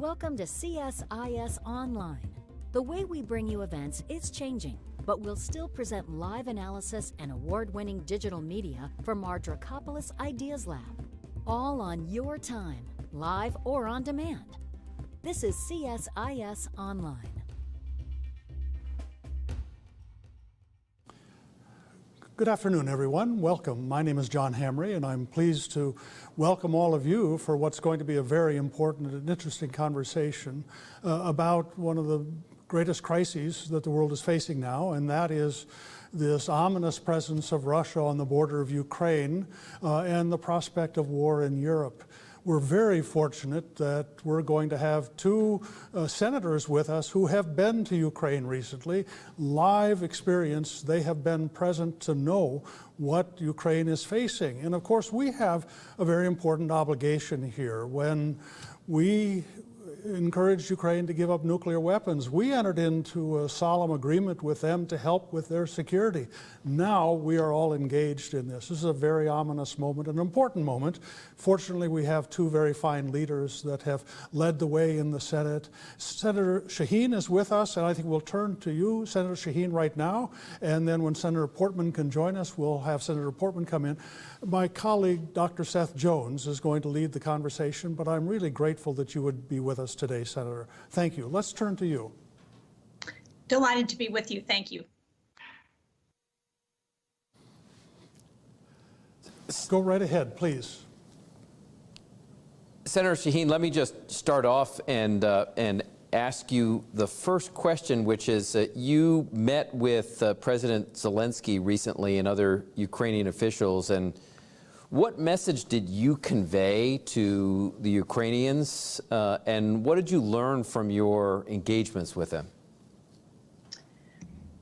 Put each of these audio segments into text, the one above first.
Welcome to CSIS Online. The way we bring you events is changing, but we'll still present live analysis and award-winning digital media from our Dracopolis Ideas Lab. All on your time, live or on demand. This is CSIS Online. Good afternoon, everyone. Welcome. My name is John Hamre, and I'm pleased to welcome all of you for what's going to be a very important and interesting conversation about one of the greatest crises that the world is facing now, and that is this ominous presence of Russia on the border of Ukraine and the prospect of war in Europe. We're very fortunate that we're going to have two senators with us who have been to Ukraine recently, live experience. They have been present to know what Ukraine is facing. And of course, we have a very important obligation here. When we encouraged Ukraine to give up nuclear weapons, we entered into a solemn agreement with them to help with their security. Now we are all engaged in this. This is a very ominous moment, an important moment. Fortunately, we have two very fine leaders that have led the way in the Senate. Senator Shaheen is with us, and I think we'll turn to you, Senator Shaheen, right now. And then when Senator Portman can join us, we'll have Senator Portman come in. My colleague, Dr. Seth Jones, is going to lead the conversation, but I'm really grateful that you would be with us today, Senator. Thank you. Let's turn to you. Delighted to be with you. Thank you. Go right ahead, please. Senator Shaheen, let me just start off and ask you the first question, which is you met with President Zelenskyy recently and other Ukrainian officials, and what message did you convey to the Ukrainians, and what did you learn from your engagements with them?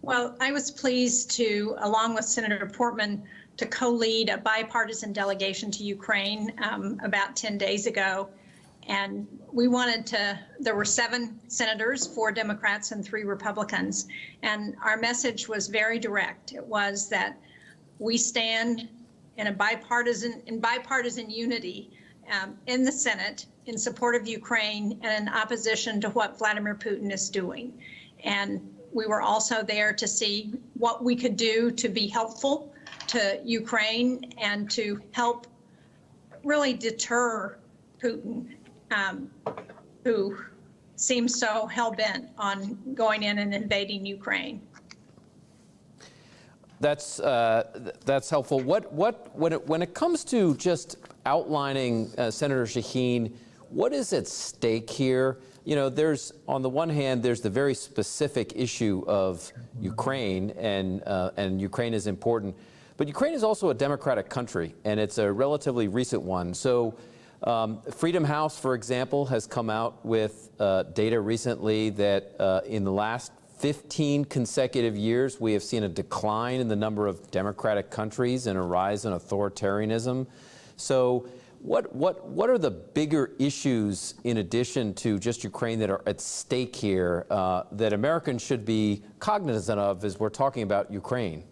Well, I was pleased to, along with Senator Portman, to co-lead a bipartisan delegation to Ukraine about 10 days ago. And we wanted to, there were 7 senators, 4 Democrats and 3 Republicans. And our message was very direct. It was that we stand in bipartisan unity in the Senate in support of Ukraine and in opposition to what Vladimir Putin is doing. And we were also there to see what we could do to be helpful to Ukraine and to help really deter Putin, who seems so hell-bent on going in and invading Ukraine. That's helpful. When it comes to just outlining, Senator Shaheen, what is at stake here? You know, there's, on the one hand, there's the very specific issue of Ukraine, and Ukraine is important, but Ukraine is also a democratic country, and it's a relatively recent one. So Freedom House, for example, has come out with data recently that in the last 15 consecutive years, we have seen a decline in the number of democratic countries and a rise in authoritarianism. So what are the bigger issues, in addition to just Ukraine, that are at stake here that Americans should be cognizant of as we're talking about Ukraine?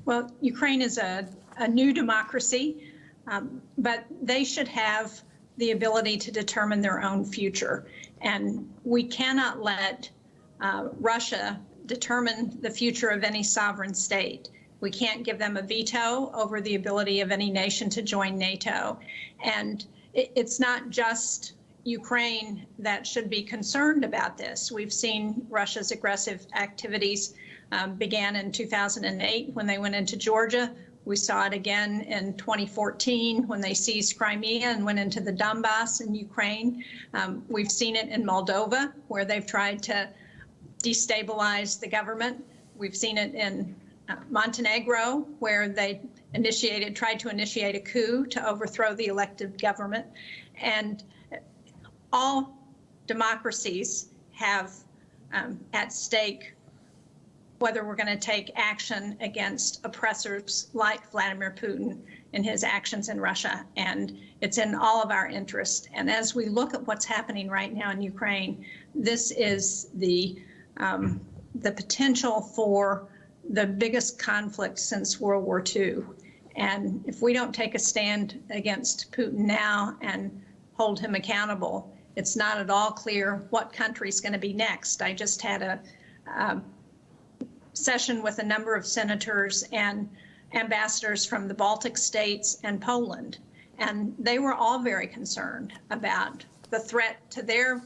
Well, Ukraine is a new democracy, but they should have the ability to determine their own future. And we cannot let Russia determine the future of any sovereign state. We can't give them a veto over the ability of any nation to join NATO. And it's not just Ukraine that should be concerned about this. We've seen Russia's aggressive activities began in 2008 when they went into Georgia. We saw it again in 2014 when they seized Crimea and went into the Donbass in Ukraine. We've seen it in Moldova, where they've tried to destabilize the government. We've seen it in Montenegro, where they tried to initiate a coup to overthrow the elected government. And all democracies have at stake whether we're going to take action against oppressors like Vladimir Putin and his actions in Russia. And it's in all of our interest. And as we look at what's happening right now in Ukraine, this is the potential for the biggest conflict since World War II. And if we don't take a stand against Putin now and hold him accountable, it's not at all clear what country's going to be next. I just had a session with a number of senators and ambassadors from the Baltic states and Poland, and they were all very concerned about the threat to their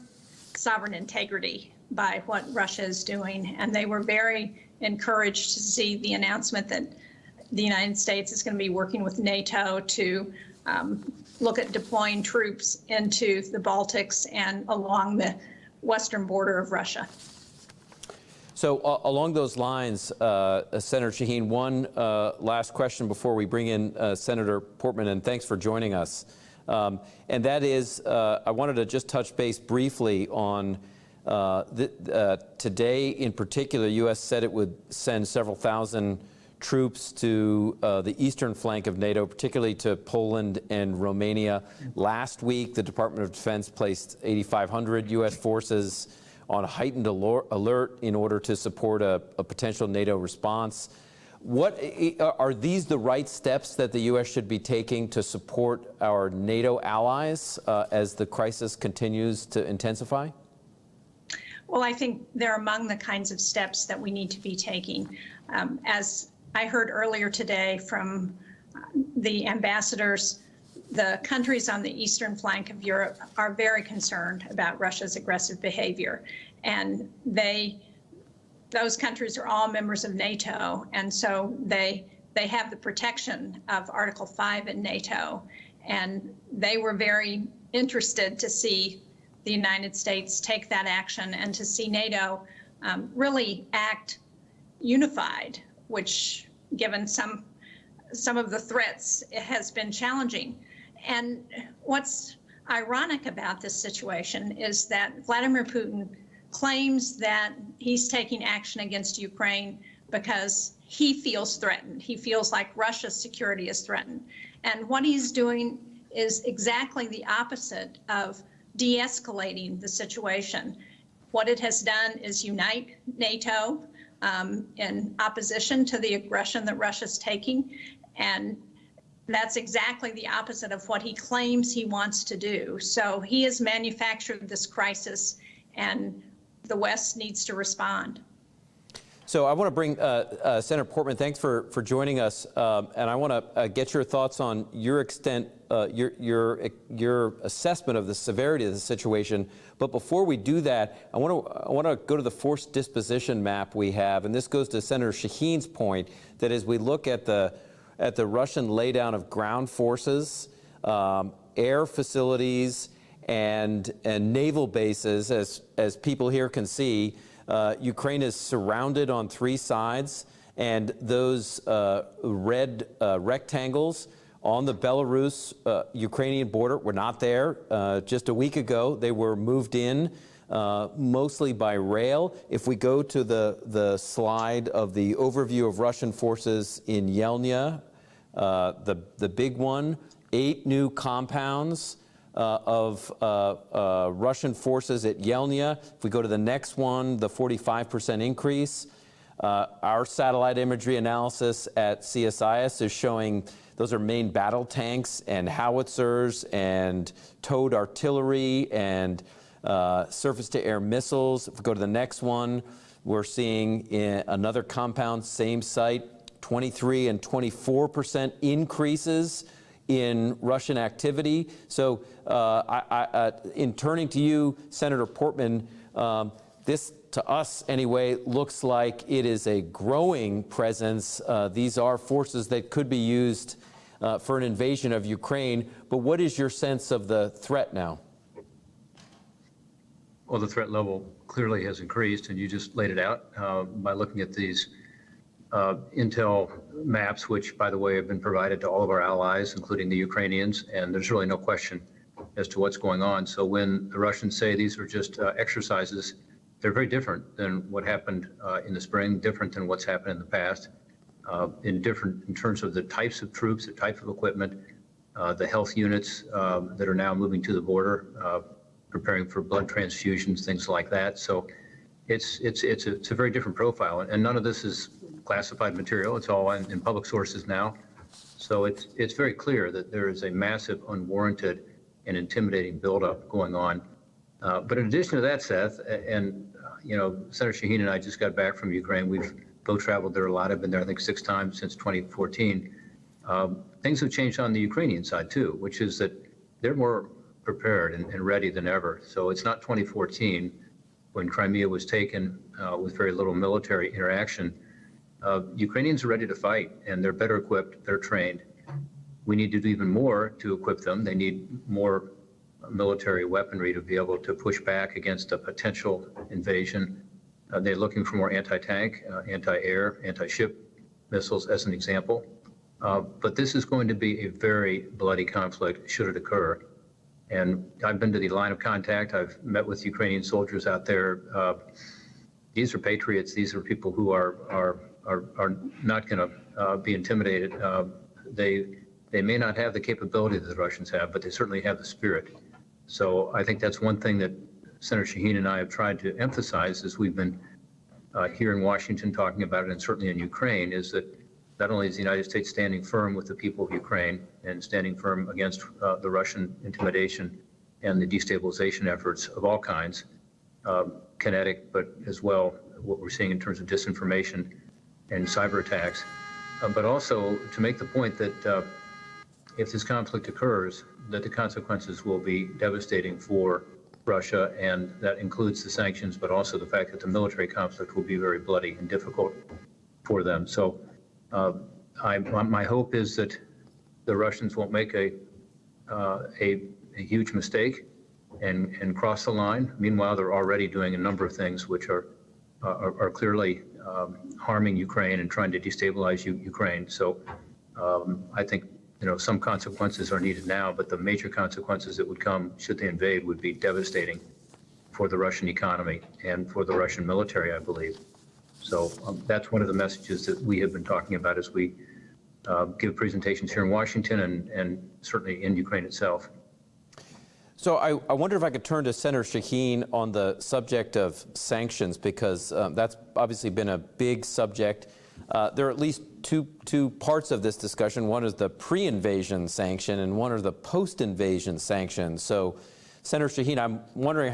sovereign integrity by what Russia is doing. And they were very encouraged to see the announcement that the United States is going to be working with NATO to look at deploying troops into the Baltics and along the western border of Russia. So along those lines, Senator Shaheen, one last question before we bring in Senator Portman, and thanks for joining us. And that is, I wanted to just touch base briefly on today in particular. The U.S. said it would send several thousand troops to the eastern flank of NATO, particularly to Poland and Romania. Last week, the Department of Defense placed 8,500 U.S. forces on a heightened alert in order to support a potential NATO response. What are these the right steps that the U.S. should be taking to support our NATO allies as the crisis continues to intensify? Well, I think they're among the kinds of steps that we need to be taking. As I heard earlier today from the ambassadors, the countries on the eastern flank of Europe are very concerned about Russia's aggressive behavior. And those countries are all members of NATO. And so they have the protection of Article 5 in NATO. And they were very interested to see the United States take that action and to see NATO really act unified, which, given some of the threats, it has been challenging. And what's ironic about this situation is that Vladimir Putin claims that he's taking action against Ukraine because he feels threatened. He feels like Russia's security is threatened. And what he's doing is exactly the opposite of de-escalating the situation. What it has done is unite NATO in opposition to the aggression that Russia's taking. And that's exactly the opposite of what he claims he wants to do. So he has manufactured this crisis, and the West needs to respond. So I want to bring Senator Portman. Thanks for joining us, and I want to get your thoughts on your extent, your assessment of the severity of the situation. But before we do that, I want to go to the force disposition map we have, and this goes to Senator Shaheen's point that as we look at the Russian laydown of ground forces, air facilities, and naval bases, as people here can see, Ukraine is surrounded on three sides, and those red rectangles on the Belarus-Ukrainian border were not there just a week ago. They were moved in mostly by rail. If we go to the slide of the overview of Russian forces in Yelnya, the big one, 8 new compounds of Russian forces at Yelnya. If we go to the next one, the 45% increase. Our satellite imagery analysis at CSIS is showing those are main battle tanks and howitzers and towed artillery and surface-to-air missiles. If we go to the next one, we're seeing in another compound, same site, 23 and 24% increases in Russian activity. So in turning to you, Senator Portman, this, to us anyway, looks like it is a growing presence. These are forces that could be used for an invasion of Ukraine. But what is your sense of the threat now? Well, the threat level clearly has increased, and you just laid it out by looking at these intel maps, which, by the way, have been provided to all of our allies, including the Ukrainians, and there's really no question as to what's going on. So when the Russians say these are just exercises, they're very different than what happened in the spring, different than what's happened in the past, in terms of the types of troops, the type of equipment, the health units that are now moving to the border, preparing for blood transfusions, things like that. So it's a very different profile, and none of this is classified material. It's all in public sources now. So it's very clear that there is a massive, unwarranted, and intimidating buildup going on But in addition to that, Seth, and Senator Shaheen and I just got back from Ukraine. We've both traveled there a lot. I've been there, I think, 6 times since 2014. Things have changed on the Ukrainian side, too, which is that they're more prepared and ready than ever. So it's not 2014 when Crimea was taken with very little military interaction. Ukrainians are ready to fight, and they're better equipped, they're trained. We need to do even more to equip them. They need more military weaponry to be able to push back against a potential invasion. They're looking for more anti-tank, anti-air, anti-ship missiles, as an example. But this is going to be a very bloody conflict should it occur. And I've been to the line of contact. I've met with Ukrainian soldiers out there. These are patriots. These are people who are not going to be intimidated. They may not have the capability that the Russians have, but they certainly have the spirit. So I think that's one thing that Senator Shaheen and I have tried to emphasize as we've been here in Washington talking about it, and certainly in Ukraine, is that not only is the United States standing firm with the people of Ukraine and standing firm against the Russian intimidation and the destabilization efforts of all kinds, kinetic, but as well what we're seeing in terms of disinformation and cyber attacks, but also to make the point that if this conflict occurs, that the consequences will be devastating for Russia, and that includes the sanctions, but also the fact that the military conflict will be very bloody and difficult for them. So my hope is that the Russians won't make a huge mistake and cross the line. Meanwhile, they're already doing a number of things which are clearly harming Ukraine and trying to destabilize Ukraine. So I think some consequences are needed now, but the major consequences that would come should they invade would be devastating for the Russian economy and for the Russian military, I believe. So that's one of the messages that we have been talking about as we give presentations here in Washington and certainly in Ukraine itself. So I wonder if I could turn to Senator Shaheen on the subject of sanctions, because that's obviously been a big subject. There are at least two parts of this discussion. One is the pre-invasion sanction and one are the post-invasion sanctions. So, Senator Shaheen, I'm wondering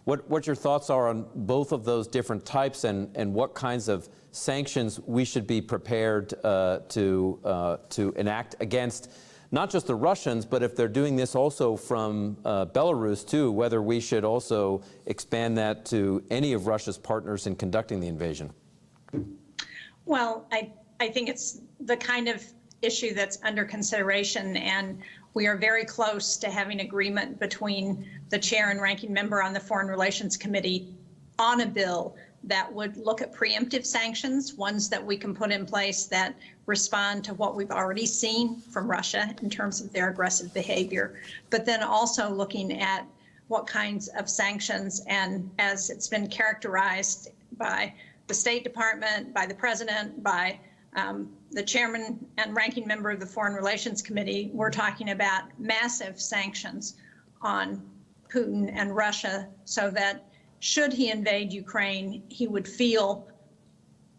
what your thoughts are on both of those different types and what kinds of sanctions we should be prepared to enact against not just the Russians, but if they're doing this also from Belarus too, whether we should also expand that to any of Russia's partners in conducting the invasion. Well, I think it's the kind of issue that's under consideration, and we are very close to having agreement between the chair and ranking member on the Foreign Relations Committee on a bill that would look at preemptive sanctions, ones that we can put in place that respond to what we've already seen from Russia in terms of their aggressive behavior, but then also looking at what kinds of sanctions, and as it's been characterized by the State Department, by the President, by the chairman and ranking member of the Foreign Relations Committee, we're talking about massive sanctions on Putin and Russia so that should he invade Ukraine, he would feel,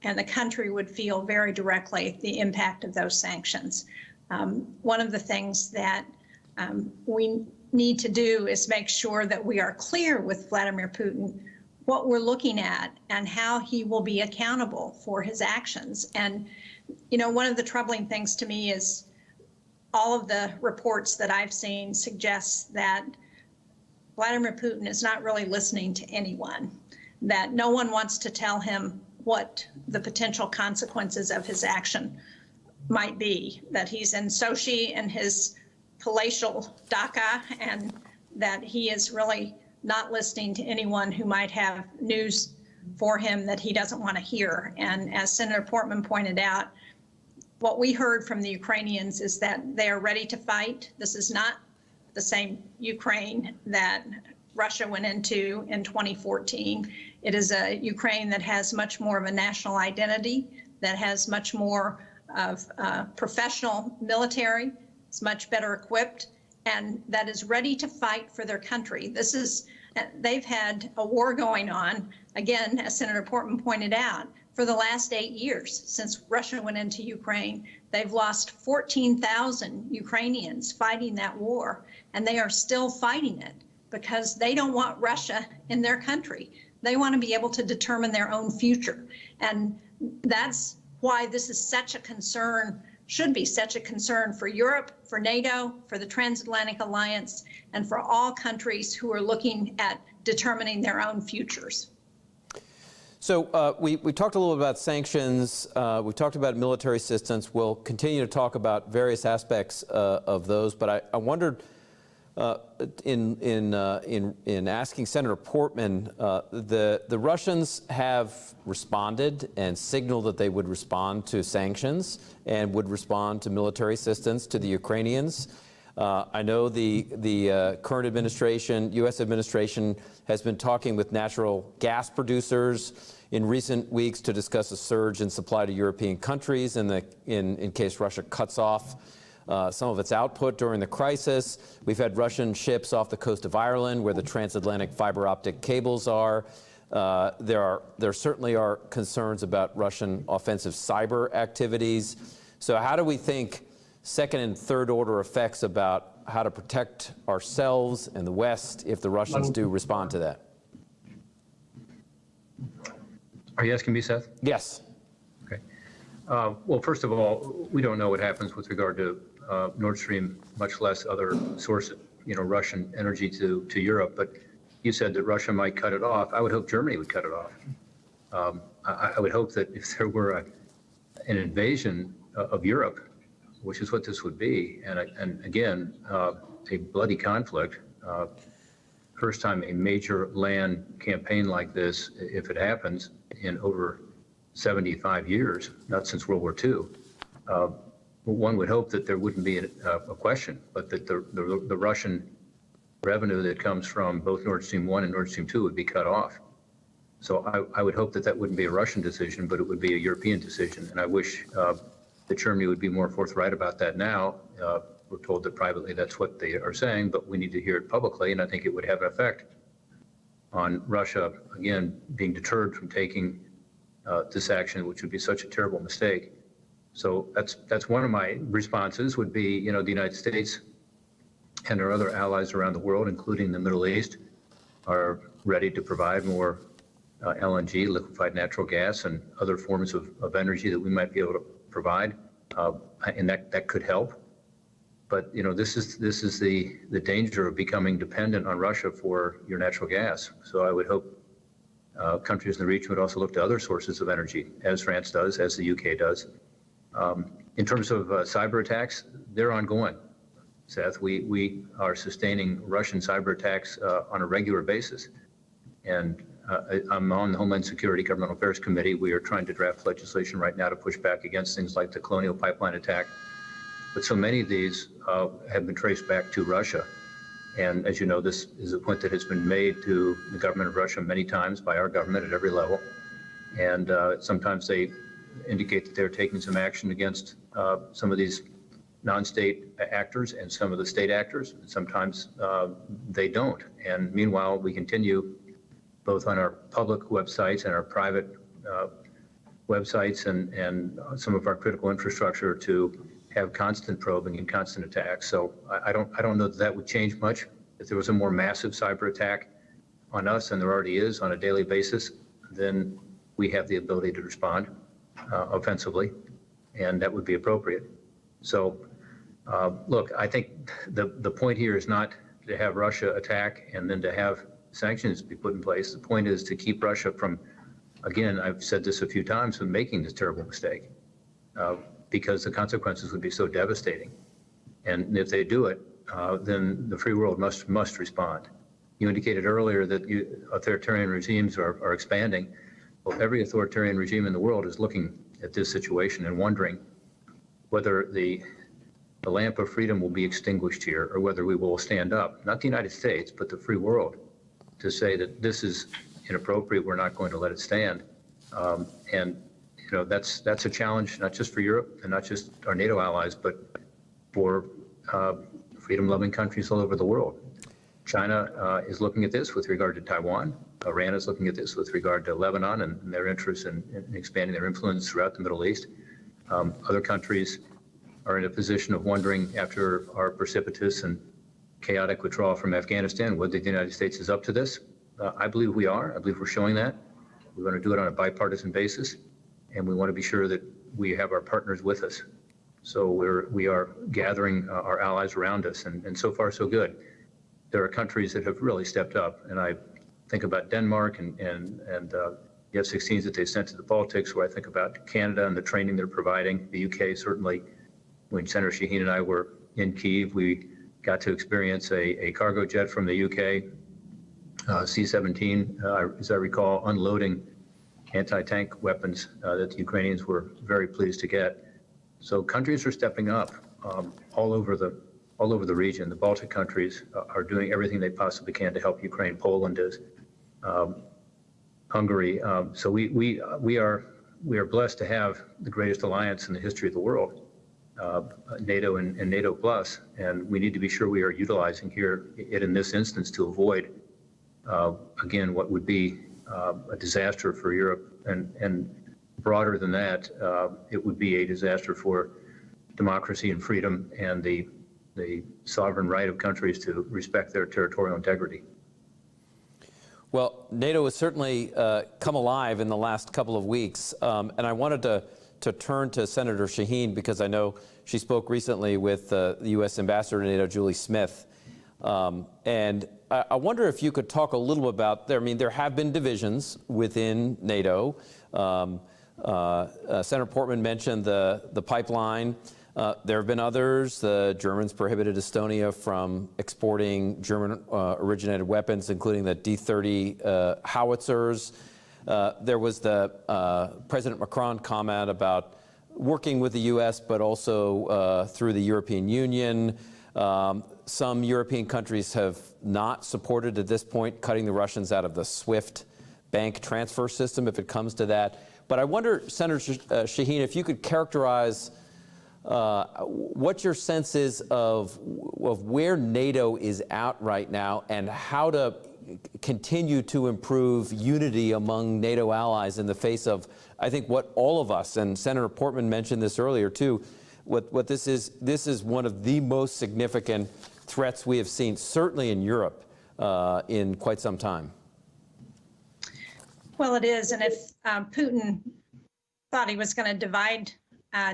and the country would feel very directly, the impact of those sanctions. One of the things that we need to do is make sure that we are clear with Vladimir Putin what we're looking at and how he will be accountable for his actions. And, one of the troubling things to me is all of the reports that I've seen suggests that Vladimir Putin is not really listening to anyone, that no one wants to tell him what the potential consequences of his action might be, that he's in Sochi in his palatial dacha, and that he is really not listening to anyone who might have news for him that he doesn't want to hear. And as Senator Portman pointed out, what we heard from the Ukrainians is that they are ready to fight. This is not the same Ukraine that Russia went into in 2014. It is a Ukraine that has much more of a national identity, that has much more of professional military, it's much better equipped, and that is ready to fight for their country. They've had a war going on, again, as Senator Portman pointed out, for the last 8 years since Russia went into Ukraine. They've lost 14,000 Ukrainians fighting that war, and they are still fighting it. because they don't want Russia in their country. They want to be able to determine their own future. And that's why this is such a concern, should be such a concern for Europe, for NATO, for the Transatlantic Alliance, and for all countries who are looking at determining their own futures. So we talked a little bit about sanctions. We talked about military assistance. We'll continue to talk about various aspects of those. But I wondered, in asking Senator Portman, the Russians have responded and signaled that they would respond to sanctions and would respond to military assistance to the Ukrainians. I know the current administration, U.S. administration, has been talking with natural gas producers in recent weeks to discuss a surge in supply to European countries in case Russia cuts off some of its output during the crisis. We've had Russian ships off the coast of Ireland where the transatlantic fiber optic cables are. There certainly are concerns about Russian offensive cyber activities. So how do we think second and third order effects about how to protect ourselves and the West if the Russians do respond to that? Are you asking me, Seth? Yes. Okay. Well, first of all, we don't know what happens with regard to Nord Stream, much less other source, Russian energy to Europe. But you said that Russia might cut it off. I would hope Germany would cut it off. I would hope that if there were an invasion of Europe, which is what this would be, and again, a bloody conflict, first time a major land campaign like this, if it happens, in over 75 years, not since World War II, one would hope that there wouldn't be a question, but that the Russian revenue that comes from both Nord Stream 1 and Nord Stream 2 would be cut off. So I would hope that that wouldn't be a Russian decision, but it would be a European decision. And I wish that Germany would be more forthright about that now. We're told that privately that's what they are saying, but we need to hear it publicly, and I think it would have an effect on Russia, again, being deterred from taking this action, which would be such a terrible mistake. So that's one of my responses would be, the United States and our other allies around the world, including the Middle East, are ready to provide more LNG, liquefied natural gas, and other forms of energy that we might be able to provide, and that could help. But this is the danger of becoming dependent on Russia for your natural gas. So I would hope countries in the region would also look to other sources of energy, as France does, as the UK does. In terms of cyber attacks, they're ongoing. Seth, we are sustaining Russian cyber attacks on a regular basis, and I'm on the Homeland Security Governmental Affairs Committee. We are trying to draft legislation right now to push back against things like the Colonial Pipeline attack. But so many of these have been traced back to Russia. And as you know, this is a point that has been made to the government of Russia many times by our government at every level. And sometimes they indicate that they're taking some action against some of these non-state actors and some of the state actors. And sometimes they don't. And meanwhile, we continue both on our public websites and our private websites and some of our critical infrastructure to have constant probing and constant attacks. So I don't know that would change much. If there was a more massive cyber attack on us, and there already is on a daily basis, then we have the ability to respond offensively, and that would be appropriate. So look, I think the point here is not to have Russia attack and then to have sanctions be put in place. The point is to keep Russia from, again, I've said this a few times, from making this terrible mistake, because the consequences would be so devastating. And if they do it, then the free world must respond. You indicated earlier that authoritarian regimes are expanding. Well, every authoritarian regime in the world is looking at this situation and wondering whether the lamp of freedom will be extinguished here, or whether we will stand up, not the United States, but the free world, to say that this is inappropriate, we're not going to let it stand. And that's a challenge, not just for Europe and not just our NATO allies, but for freedom-loving countries all over the world. China is looking at this with regard to Taiwan. Iran is looking at this with regard to Lebanon and their interest in expanding their influence throughout the Middle East. Other countries are in a position of wondering, after our precipitous and chaotic withdrawal from Afghanistan, whether the United States is up to this. I believe we are. I believe we're showing that. We want to do it on a bipartisan basis, and we want to be sure that we have our partners with us. So we are gathering our allies around us, and so far so good. There are countries that have really stepped up, and I think about Denmark and the F-16s that they sent to the Baltics, where I think about Canada and the training they're providing. The UK, certainly, when Senator Shaheen and I were in Kyiv, we got to experience a cargo jet from the UK, C-17, as I recall, unloading anti-tank weapons that the Ukrainians were very pleased to get. So countries are stepping up all over the region. The Baltic countries are doing everything they possibly can to help Ukraine. Poland is, Hungary. So we are blessed to have the greatest alliance in the history of the world, NATO and NATO Plus, and we need to be sure we are utilizing it in this instance to avoid, again, what would be a disaster for Europe, and broader than that, it would be a disaster for democracy and freedom and the sovereign right of countries to respect their territorial integrity. Well, NATO has certainly come alive in the last couple of weeks, and I wanted to turn to Senator Shaheen because I know she spoke recently with the U.S. Ambassador to NATO, Julie Smith, and I wonder if you could talk a little about there have been divisions within NATO. Senator Portman mentioned the pipeline. There have been others. The Germans prohibited Estonia from exporting German-originated weapons, including the D-30 howitzers. There was the President Macron comment about working with the U.S., but also through the European Union. Some European countries have not supported at this point cutting the Russians out of the SWIFT bank transfer system if it comes to that. But I wonder, Senator Shaheen, if you could characterize what your sense is of where NATO is at right now and how to continue to improve unity among NATO allies in the face of, I think, what all of us, and Senator Portman mentioned this earlier too, what this is one of the most significant threats we have seen, certainly in Europe, in quite some time. Well, it is, and if Putin thought he was going to divide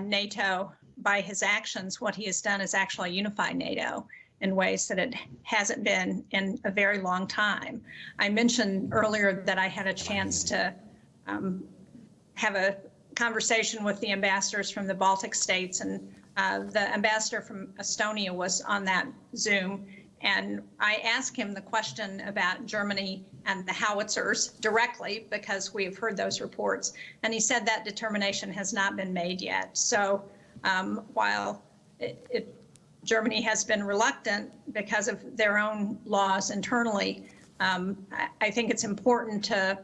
NATO by his actions, what he has done is actually unify NATO in ways that it hasn't been in a very long time. I mentioned earlier that I had a chance to have a conversation with the ambassadors from the Baltic states, and the ambassador from Estonia was on that Zoom. And I asked him the question about Germany and the howitzers directly because we've heard those reports. And he said that determination has not been made yet. So while Germany has been reluctant because of their own laws internally, I think it's important to,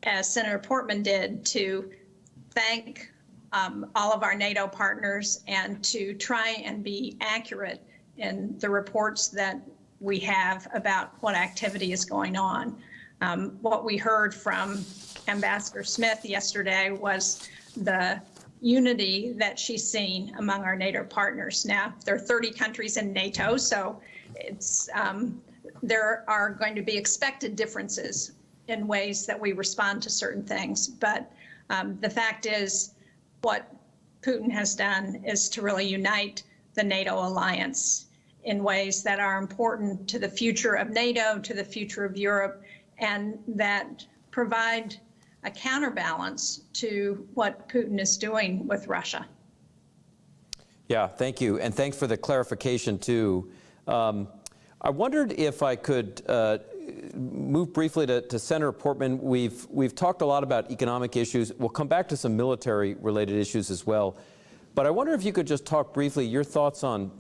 as Senator Portman did, to thank all of our NATO partners and to try and be accurate in the reports that we have about what activity is going on. What we heard from Ambassador Smith yesterday was the unity that she's seen among our NATO partners. Now, there are 30 countries in NATO, so it's there are going to be expected differences in ways that we respond to certain things. But the fact is, what Putin has done is to really unite the NATO alliance in ways that are important to the future of NATO, to the future of Europe, and that provide a counterbalance to what Putin is doing with Russia. Yeah, thank you. And thanks for the clarification, too. I wondered if I could move briefly to Senator Portman. We've talked a lot about economic issues. We'll come back to some military-related issues as well. But I wonder if you could just talk briefly your thoughts on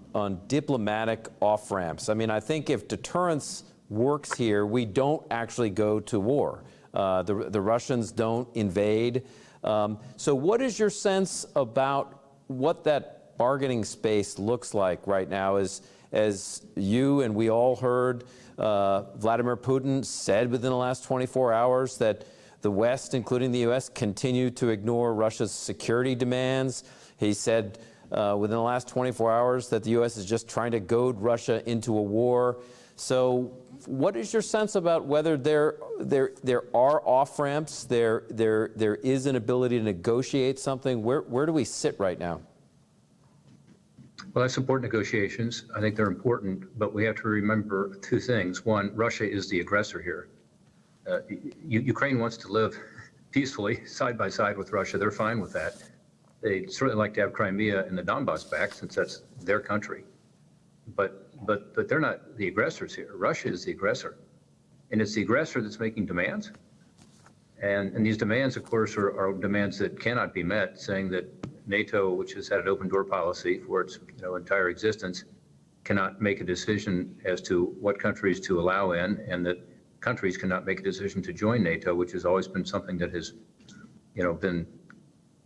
diplomatic off-ramps. I mean, I think if deterrence works here, we don't actually go to war. The Russians don't invade. So what is your sense about what that bargaining space looks like right now? As you and we all heard, Vladimir Putin said within the last 24 hours that the West, including the U.S., continue to ignore Russia's security demands. He said within the last 24 hours that the U.S. is just trying to goad Russia into a war. So what is your sense about whether there are off-ramps, there is an ability to negotiate something? Where do we sit right now? Well, I support negotiations. I think they're important, but we have to remember two things. One, Russia is the aggressor here. Ukraine wants to live peacefully side by side with Russia. They're fine with that. They'd certainly like to have Crimea and the Donbass back since that's their country. But they're not the aggressors here. Russia is the aggressor. And it's the aggressor that's making demands. And these demands, of course, are demands that cannot be met, saying that NATO, which has had an open door policy for its entire existence, cannot make a decision as to what countries to allow in, and that countries cannot make a decision to join NATO, which has always been something that has been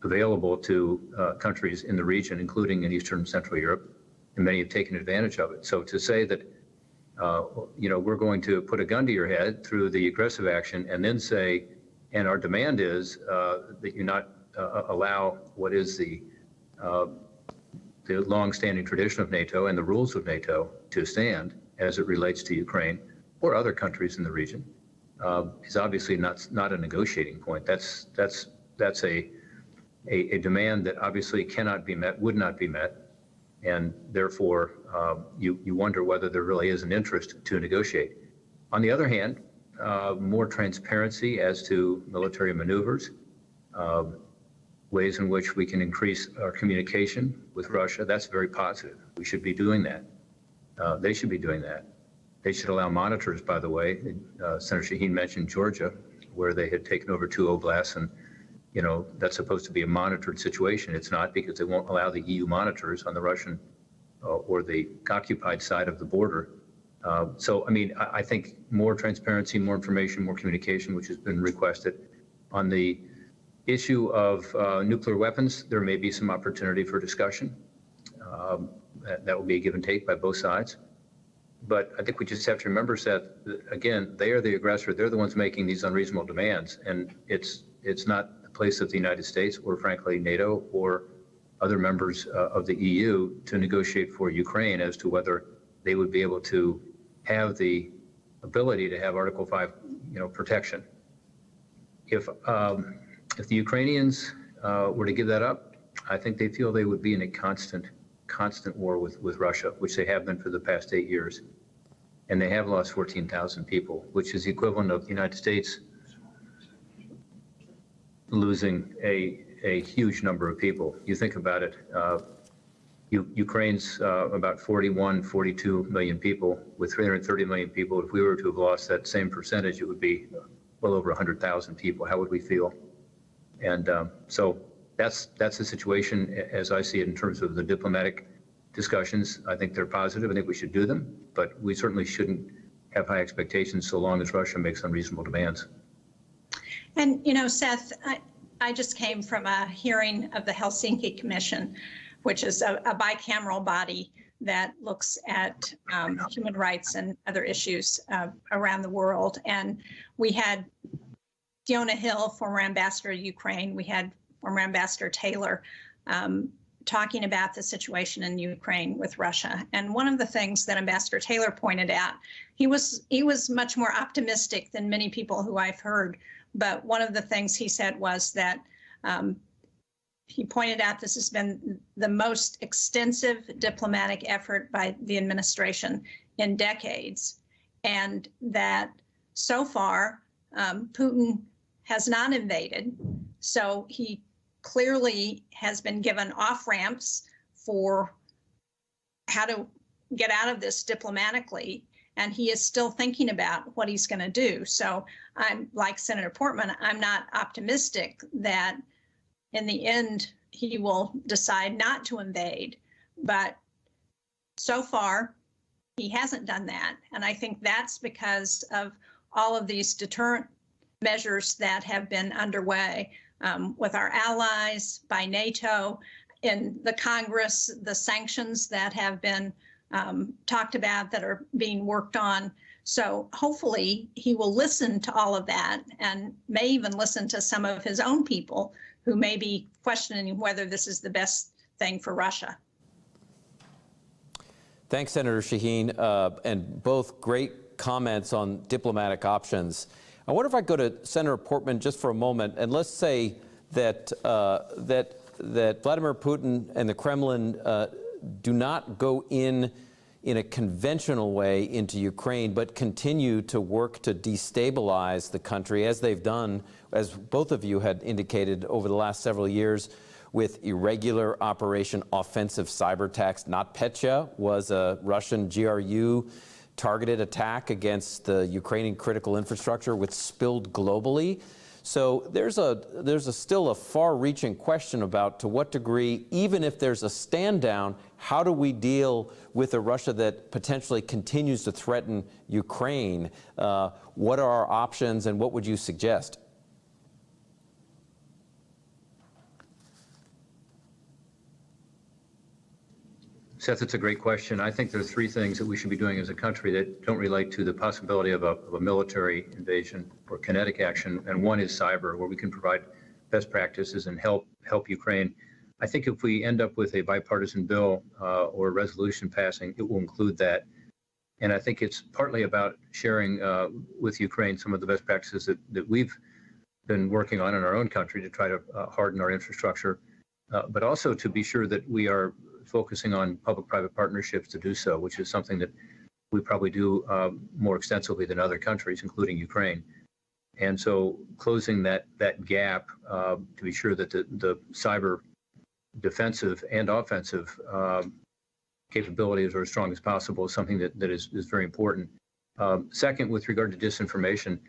available to countries in the region, including in Eastern and Central Europe, and many have taken advantage of it. So to say that we're going to put a gun to your head through the aggressive action and then say, and our demand is that you not allow what is the long-standing tradition of NATO and the rules of NATO to stand as it relates to Ukraine or other countries in the region, is obviously not a negotiating point. That's a demand that obviously cannot be met, would not be met, and therefore you wonder whether there really is an interest to negotiate. On the other hand, more transparency as to military maneuvers, ways in which we can increase our communication with Russia, that's very positive. We should be doing that. They should be doing that. They should allow monitors, by the way. Senator Shaheen mentioned Georgia, where they had taken over 2 oblasts, and that's supposed to be a monitored situation. It's not, because they won't allow the EU monitors on the Russian or the occupied side of the border. So, I mean, I think more transparency, more information, more communication, which has been requested. On the issue of nuclear weapons, there may be some opportunity for discussion. That will be a give and take by both sides. But I think we just have to remember, Seth, that, again, they are the aggressor. They're the ones making these unreasonable demands. And it's not the place of the United States or, frankly, NATO or other members of the EU to negotiate for Ukraine as to whether they would be able to have the ability to have Article 5, protection. If the Ukrainians were to give that up, I think they feel they would be in a constant war with Russia, which they have been for the past 8 years. And they have lost 14,000 people, which is the equivalent of the United States losing a huge number of people. You think about it, Ukraine's about 41, 42 million people with 330 million people. If we were to have lost that same percentage, it would be well over 100,000 people. How would we feel? And so that's the situation as I see it in terms of the diplomatic discussions. I think they're positive. I think we should do them, but we certainly shouldn't have high expectations so long as Russia makes unreasonable demands. And, Seth, I just came from a hearing of the Helsinki Commission, which is a bicameral body that looks at human rights and other issues around the world. And we had Fiona Hill, former ambassador to Ukraine. We had former Ambassador Taylor talking about the situation in Ukraine with Russia. And one of the things that Ambassador Taylor pointed out, he was much more optimistic than many people who I've heard. But one of the things he said was that he pointed out this has been the most extensive diplomatic effort by the administration in decades, and that so far Putin has not invaded. So he clearly has been given off-ramps for how to get out of this diplomatically, and he is still thinking about what he's going to do. So I'm like Senator Portman, I'm not optimistic that in the end he will decide not to invade, but so far he hasn't done that. And I think that's because of all of these deterrent measures that have been underway with our allies, by NATO, in the Congress, the sanctions that have been talked about that are being worked on. So hopefully he will listen to all of that and may even listen to some of his own people who may be questioning whether this is the best thing for Russia. Thanks, Senator Shaheen, and both great comments on diplomatic options. I wonder if I go to Senator Portman just for a moment, and let's say that that Vladimir Putin and the Kremlin do not go in a conventional way into Ukraine, but continue to work to destabilize the country, as they've done, as both of you had indicated over the last several years, with irregular Operation Offensive Cyber Attacks. NotPetya was a Russian GRU targeted attack against the Ukrainian critical infrastructure, which spilled globally. So there's still a far-reaching question about to what degree, even if there's a stand down, how do we deal with a Russia that potentially continues to threaten Ukraine? What are our options, and what would you suggest? Seth, it's a great question. I think there are three things that we should be doing as a country that don't relate to the possibility of a military invasion or kinetic action, and one is cyber, where we can provide best practices and help Ukraine. I think if we end up with a bipartisan bill or a resolution passing, it will include that. And I think it's partly about sharing with Ukraine some of the best practices that we've been working on in our own country to try to harden our infrastructure, but also to be sure that we are focusing on public-private partnerships to do so, which is something that we probably do more extensively than other countries, including Ukraine. And so closing that gap to be sure that the cyber defensive and offensive capabilities are as strong as possible is something that is very important. Second, with regard to disinformation,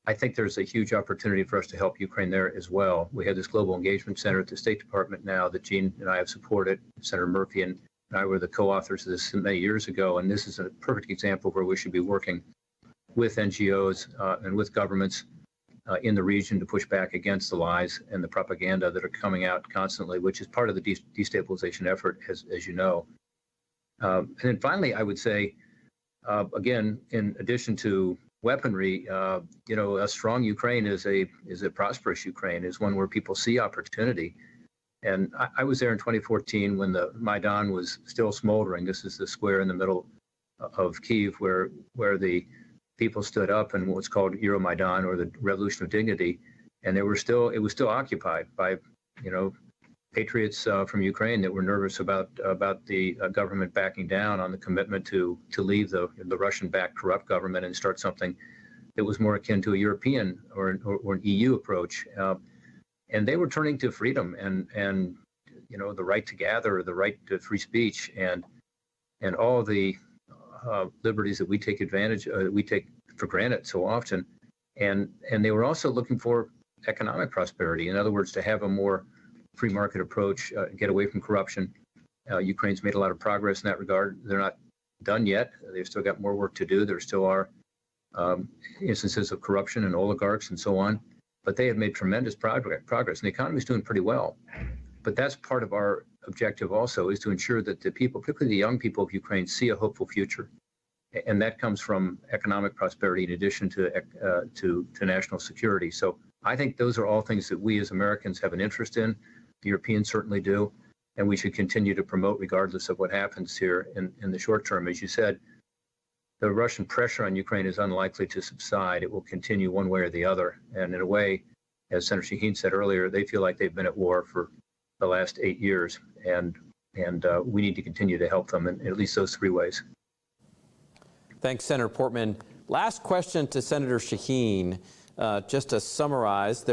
I think there's a huge opportunity for us to help Ukraine there as well. We have this Global Engagement Center at the State Department now that Jeanne and I have supported. Senator Murphy and I were the co-authors of this many years ago, and this is a perfect example where we should be working with NGOs and with governments in the region to push back against the lies and the propaganda that are coming out constantly, which is part of the destabilization effort, as you know. And then finally, I would say, again, in addition to weaponry, a strong Ukraine is a prosperous Ukraine, is one where people see opportunity. And I was there in 2014 when the Maidan was still smoldering. This is the square in the middle of Kyiv where the people stood up in what's called Euromaidan, or the Revolution of Dignity, and it was still occupied by patriots from Ukraine that were nervous about the government backing down on the commitment to leave the Russian-backed corrupt government and start something that was more akin to a European or an EU approach. And they were turning to freedom and the right to gather, the right to free speech, and all the liberties that we take for granted so often. And they were also looking for economic prosperity. In other words, to have a more free market approach, get away from corruption. Ukraine's made a lot of progress in that regard. They're not done yet. They've still got more work to do. There still are instances of corruption and oligarchs and so on, but they have made tremendous progress, and the economy is doing pretty well. But that's part of our objective also, is to ensure that the people, particularly the young people of Ukraine, see a hopeful future. And that comes from economic prosperity in addition to national security. So I think those are all things that we as Americans have an interest in. The Europeans certainly do, and we should continue to promote regardless of what happens here in the short term. As you said, the Russian pressure on Ukraine is unlikely to subside. It will continue one way or the other. And in a way, as Senator Shaheen said earlier, they feel like they've been at war for the last 8 years, and we need to continue to help them in at least those three ways. Thanks, Senator Portman. Last question to Senator Shaheen. Just to summarize,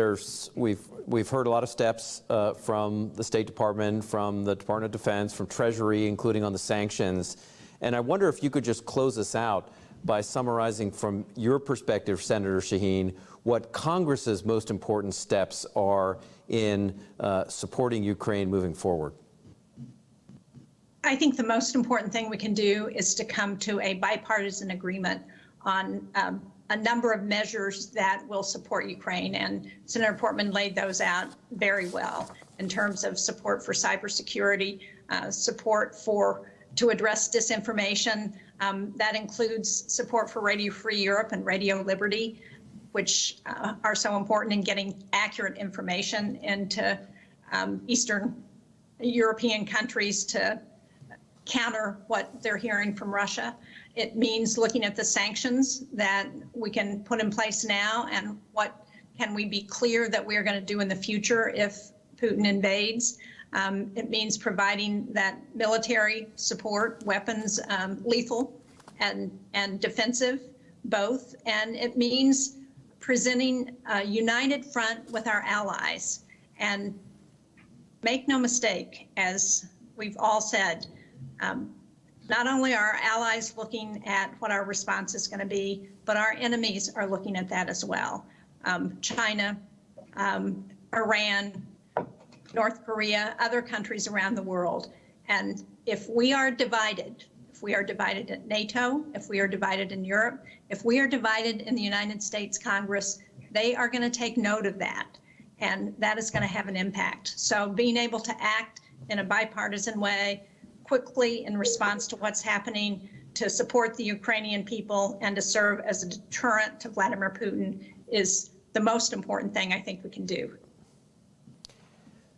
we've heard a lot of steps from the State Department, from the Department of Defense, from Treasury, including on the sanctions. And I wonder if you could just close us out by summarizing from your perspective, Senator Shaheen, what Congress's most important steps are in supporting Ukraine moving forward. I think the most important thing we can do is to come to a bipartisan agreement on a number of measures that will support Ukraine, and Senator Portman laid those out very well in terms of support for cybersecurity, support to address disinformation. That includes support for Radio Free Europe and Radio Liberty, which are so important in getting accurate information into Eastern European countries to counter what they're hearing from Russia. It means looking at the sanctions that we can put in place now and what can we be clear that we are going to do in the future if Putin invades. It means providing that military support, weapons, lethal and defensive, both. And it means presenting a united front with our allies. And make no mistake, as we've all said, not only are our allies looking at what our response is going to be, but our enemies are looking at that as well. China, Iran, North Korea, other countries around the world. And if we are divided at NATO, if we are divided in Europe, if we are divided in the United States Congress, they are going to take note of that. And that is going to have an impact. So being able to act in a bipartisan way, quickly in response to what's happening, to support the Ukrainian people and to serve as a deterrent to Vladimir Putin is the most important thing I think we can do.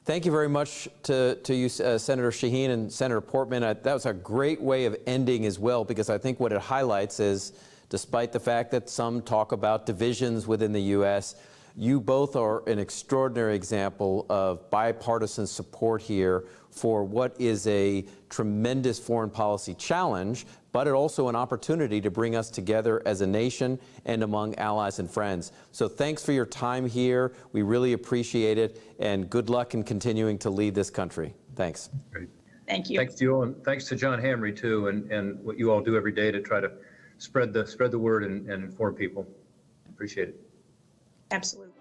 Thank you very much to you, Senator Shaheen and Senator Portman. That was a great way of ending as well, because I think what it highlights is, despite the fact that some talk about divisions within the U.S., you both are an extraordinary example of bipartisan support here for what is a tremendous foreign policy challenge, but also an opportunity to bring us together as a nation and among allies and friends. So thanks for your time here. We really appreciate it, and good luck in continuing to lead this country. Thanks. Great. Thank you. Thanks to you all, and thanks to John Hamre too, and what you all do every day to try to spread the word and inform people. Appreciate it. Absolutely.